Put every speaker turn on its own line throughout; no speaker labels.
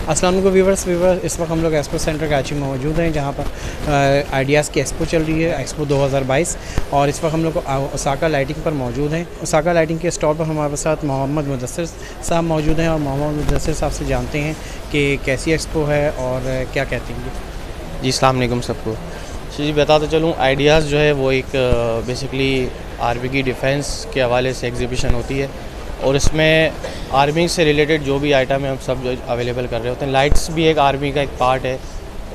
अस्सलाम वालेकुम व्यूवर्स इस वक्त हम लोग एक्सपो सेंटर कराची में मौजूद हैं, जहाँ पर आइडियाज़ की एक्सपो चल रही है, एक्सपो 2022। और इस वक्त हम लोग ओसाका लाइटिंग पर मौजूद हैं। ओसाका लाइटिंग के स्टॉल पर हमारे साथ मोहम्मद मुदस्सिर साहब मौजूद हैं और मोहम्मद मुदस्सिर साहब से जानते हैं कि कैसी एक्सपो है और क्या कहते हैं।
जी अस्सलाम वालेकुम सबको। जी बताते चलूँ, आइडियाज़ जो है वो एक बेसिकली आर्मी की डिफेंस के हवाले से एग्जीबिशन होती है और इसमें आर्मी से रिलेटेड जो भी आइटम है हम सब जो अवेलेबल कर रहे होते हैं। लाइट्स भी एक आर्मी का एक पार्ट है,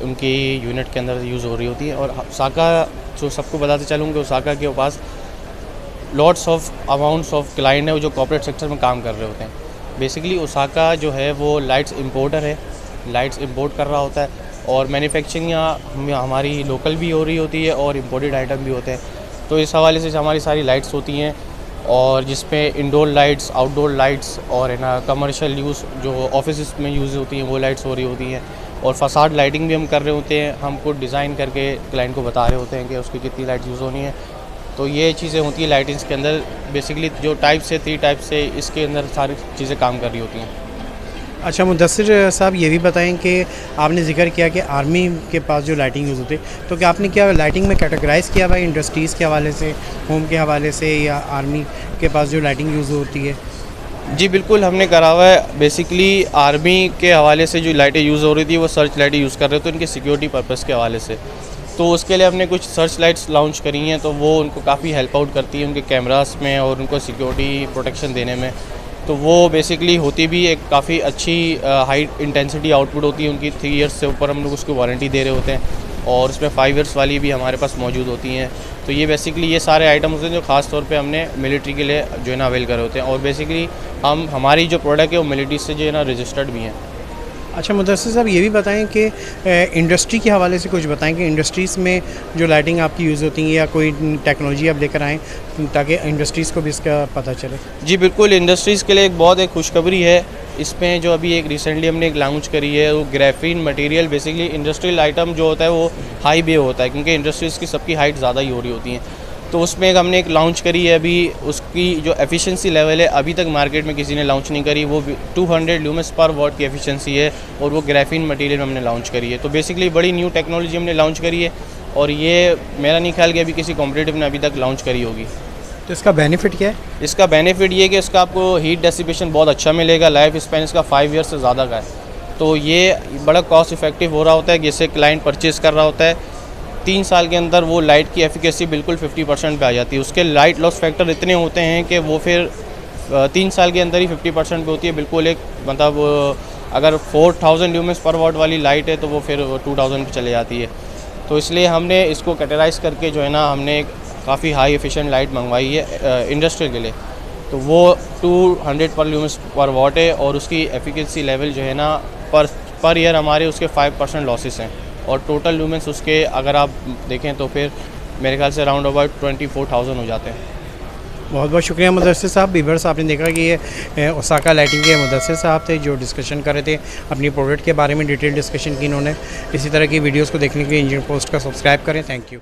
उनकी यूनिट के अंदर यूज़ हो रही होती है। और ओसाका जो सबको बताते चलूँ कि ओसाका के पास lots of amounts of client है जो कॉर्पोरेट सेक्टर में काम कर रहे होते हैं। बेसिकली ओसाका जो है वो लाइट्स इम्पोर्टर है, लाइट्स इम्पोर्ट कर रहा होता है और मैन्युफैक्चरिंग यहाँ हमारी लोकल भी हो रही होती है और इम्पोर्टेड आइटम भी होते हैं। तो इस हवाले से हमारी सारी लाइट्स होती हैं और जिसमें इंडोर लाइट्स, आउटडोर लाइट्स और है ना कमर्शियल यूज़ जो ऑफिस में यूज़ होती हैं वो लाइट्स हो रही होती हैं। और फसाड लाइटिंग भी हम कर रहे होते हैं, हम खुद डिज़ाइन करके क्लाइंट को बता रहे होते हैं कि उसकी कितनी लाइट यूज़ होनी है। तो ये चीज़ें होती हैं लाइटिंग्स के अंदर। बेसिकली जो टाइप से 3 टाइप से इसके अंदर सारी चीज़ें काम कर रही होती हैं।
अच्छा मुदस्सिर साहब, ये भी बताएं कि आपने जिक्र किया कि आर्मी के पास जो लाइटिंग यूज़ होती है, तो क्या आपने क्या लाइटिंग में कैटेगराइज़ किया हुआ है इंडस्ट्रीज़ के हवाले से, होम के हवाले से, या आर्मी के पास जो लाइटिंग यूज़ होती है?
जी बिल्कुल, हमने करा हुआ है। बेसिकली आर्मी के हवाले से जो लाइटें यूज़ हो रही थी वो सर्च लाइटें यूज़ कर रहे थे उनके सिक्योरिटी पर्पज़ के हवाले से। तो उसके लिए हमने कुछ सर्च लाइट्स लॉन्च करी हैं, तो वो उनको काफ़ी हेल्प आउट करती है उनके कैमरास में और उनको सिक्योरिटी प्रोटेक्शन देने में। तो वो बेसिकली होती भी एक काफ़ी अच्छी हाई इंटेंसिटी आउटपुट होती है उनकी। 3 इयर्स से ऊपर हम लोग उसको वारंटी दे रहे होते हैं और उसमें 5 इयर्स वाली भी हमारे पास मौजूद होती हैं। तो ये बेसिकली ये सारे आइटम होते हैं जो ख़ास तौर पे हमने मिलिट्री के लिए जो है ना अवेल करे होते हैं। और बेसिकली हमारी जो प्रोडक्ट है वो मिलिट्री से जो है ना रजिस्टर्ड भी हैं।
अच्छा मुदस्सिर साहब, ये भी बताएं कि इंडस्ट्री के हवाले से कुछ बताएं कि इंडस्ट्रीज़ में जो लाइटिंग आपकी यूज़ होती है या कोई टेक्नोलॉजी आप लेकर आएँ ताकि इंडस्ट्रीज़ को भी इसका पता चले।
जी बिल्कुल, इंडस्ट्रीज़ के लिए एक बहुत एक खुशखबरी है। इसमें जो अभी एक रिसेंटली हमने एक लॉन्च करी है वो graphene material. Basically industrial item जो होता है वो हाई बे होता है क्योंकि इंडस्ट्रीज़ की सबकी हाइट ज़्यादा ही हो रही होती हैं। तो उसमें हमने एक लॉन्च करी है अभी, उसकी जो एफिशिएंसी लेवल है अभी तक मार्केट में किसी ने लॉन्च नहीं करी। वो 200 ल्यूमेंस पर वॉट की एफिशिएंसी है और वो ग्राफीन मटेरियल में हमने लॉन्च करी है। तो बेसिकली बड़ी न्यू टेक्नोलॉजी हमने लॉन्च करी है और ये मेरा नहीं ख्याल कि अभी किसी कॉम्पिटिटिव ने अभी तक लॉन्च करी होगी।
तो इसका बेनिफिट क्या है?
इसका बेनिफिट ये है कि इसका आपको हीट डेसिपेशन बहुत अच्छा मिलेगा। लाइफ स्पैन इसका 5 ईयर्स से ज़्यादा का है। तो ये बड़ा कॉस्ट इफेक्टिव हो रहा होता है। जैसे क्लाइंट परचेज़ कर रहा होता है 3 साल के अंदर वो लाइट की एफिकेसी बिल्कुल 50% पे आ जाती है। उसके लाइट लॉस फैक्टर इतने होते हैं कि वो फिर 3 साल के अंदर ही 50% पे होती है। बिल्कुल एक मतलब अगर 4000 ल्यूमेंस पर वॉट वाली लाइट है तो वो फिर 2000 पे चले जाती है। तो इसलिए हमने इसको कैटेगराइज़ करके जो है ना हमने काफ़ी हाई एफिशिएंट लाइट मंगवाई है इंडस्ट्रियल के लिए। तो वो 200 पर ल्यूमेंस पर वॉट है और उसकी एफिकेसी लेवल जो है ना पर ईयर हमारे उसके 5% लॉसेस हैं और टोटल ल्यूमेंस उसके अगर आप देखें तो फिर मेरे ख्याल से राउंड अबाउट 24,000 हो जाते हैं।
बहुत बहुत शुक्रिया मुदस्सिर साहब। व्यूअर्स, आपने देखा कि ये ओसाका लाइटिंग के मुदस्सिर साहब थे जो डिस्कशन कर रहे थे अपनी प्रोडक्ट के बारे में। डिटेल डिस्कशन की इन्होंने। इसी तरह की वीडियोस को देखने के लिए इंजीनियर पोस्ट का सब्सक्राइब करें। Thank you.